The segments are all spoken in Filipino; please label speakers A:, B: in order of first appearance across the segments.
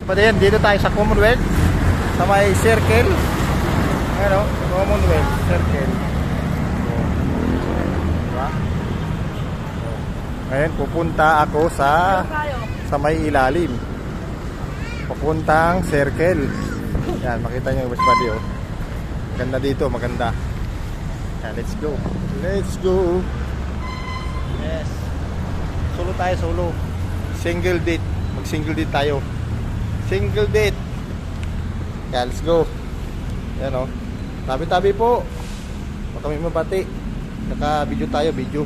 A: Patayin, dito tayo sa Commonwealth, sa may circle. Ano, Commonwealth circle. Diba? Ngayon pupunta ako sa may ilalim, papuntang circle. Yan, makita nyo yung best body, oh. Maganda dito, maganda. Yan, let's go. Let's go. Yes. Solo tayo, solo. Single date. Mag single date tayo. Single date. Yan, let's go. Yan, oh. Tabi-tabi po. Huwag kami mabati. Naka-video tayo, video.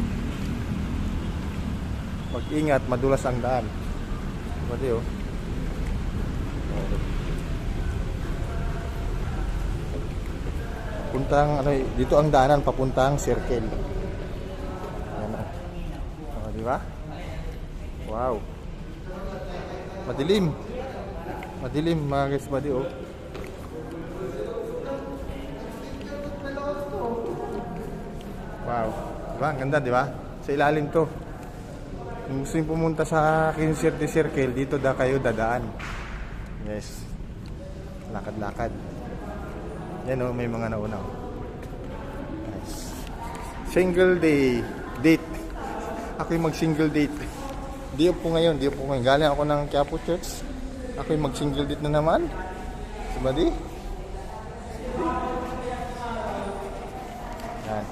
A: Mag-ingat, madulas ang daan. Pwede, oh. Puntang, ano, dito ang daanan papuntang circle. Ayan, oh. Di ba? Wow. Madilim. Madilim, mga guys, body, oh. Wow. Diba? Ang ganda, di ba? Sa ilalim to. Kung gusto yung pumunta sa Kinsirte Circle, dito da kayo dadaan. Yes. Lakad-lakad. Yan, oh, may mga nauna, oh. Nice. Single day date. Ako yung mag single date. Di po ngayon. Galing ako ng Quiapo Church. Ako yung mag single date na naman. Sabadi. Yan.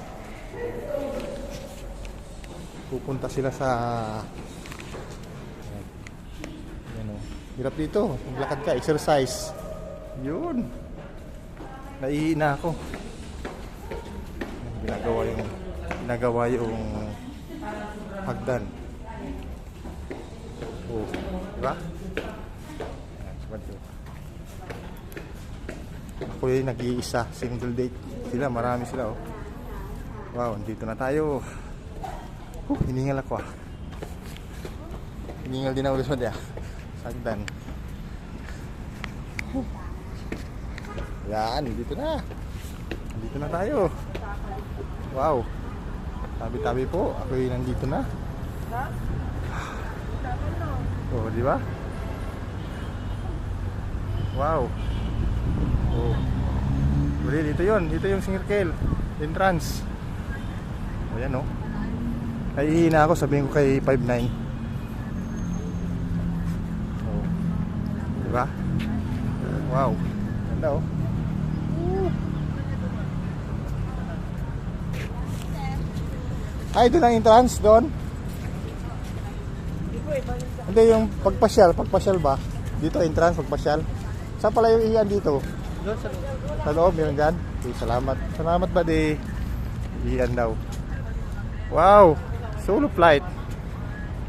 A: Pupunta sila sa yan, oh. Hirap dito. Maglakad ka, exercise. Yun. Naiina ako. Ginagawa yung hagdan. Oh, di ba? Ako yung nag-iisa, single date. Sila, marami sila, oh. Wow, dito na tayo. Hiningal ako, ah. Hiningal din ako ulit sa hagdan. Yan, dito na. Dito na tayo. Wow. Tabi-tabi po. Ako yung nandito na. Oh, di ba? Wow. Oh. Bali, dito yun. Dito yung circle. Entrance. Ayan, oh. Nahihina ako. Sabihin ko kay 5'9". Oh. Di ba? Wow. Ganda, oh. Ay, doon ang entrance, doon? Hindi, yung pagpasyal ba? Dito entrance, pagpasyal. Saan pala yung iyan dito?
B: Doon sa loob.
A: Sa loob, yun dyan? Okay, salamat. Salamat ba di? Iyan daw. Wow! Solo flight.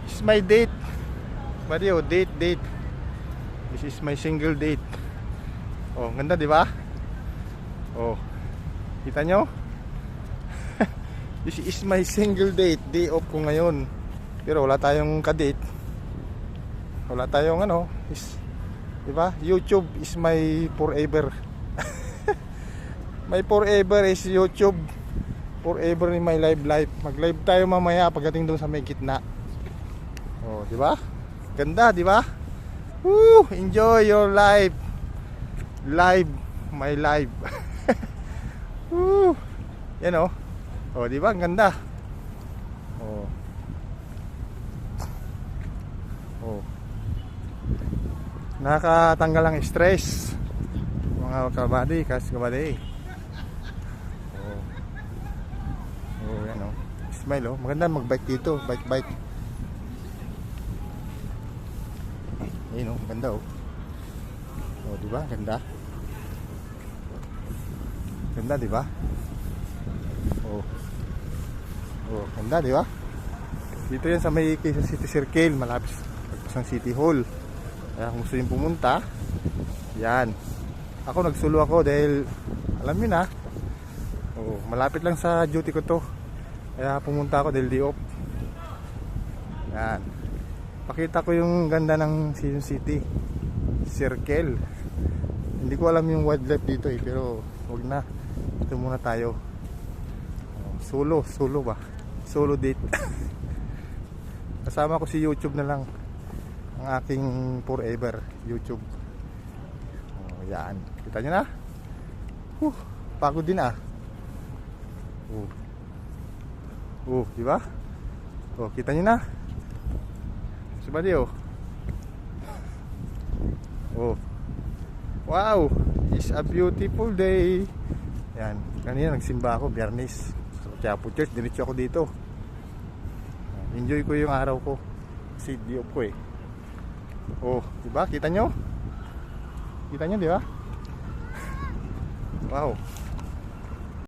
A: This is my date. Buddy, oh, date. This is my single date. Oh, ganda, di ba? Oh, kita nyo? This is my single date. Day off ko ngayon. Pero wala tayong ka-date. Wala tayong ano. Diba? YouTube is my forever. My forever is YouTube. Forever in my life. Mag-live tayo mamaya pagdating doon sa may gitna. Oh, diba? Ganda, diba? Woo! Enjoy your life. Live. My life. Woo! Yan, oh. Oh, di ba? Ang ganda. Oh. Oh. Nakakatanggal ang stress. Mga kabady, kabady. Oh. Oh, yan, oh. Smile, oh. Maganda mag-bike dito, bike. Ayun, oh, ganda, oh. Oh, di ba? Ganda. Ganda, di ba? Oh. Oh, ganda, di ba? Dito yan sa may Quezon City Circle, malapit sa City Hall. Kaya kung gusto yung pumunta, yan. Ako nagsulo ako dahil alam niyo na. Oh, malapit lang sa duty ko to. Kaya pumunta ako dahil di off. Yan. Pakita ko yung ganda ng Quezon City Circle. Hindi ko alam yung wildlife dito, pero wag na. Ito muna tayo. Solo ba? Solo date. Kasama ko si YouTube na lang. Ang aking forever YouTube. Yan. Kita nyo na? Pagod din ah. Di ba? Kita nyo na? Subadi wow, it's a beautiful day. Yan, kanina nagsimba ako, Biyernes. So, Quiapo Church, diretso ako dito. Enjoy ko yung araw ko. Kasi di off ko eh. Diba? Kita nyo? Kita nyo, diba? Wow.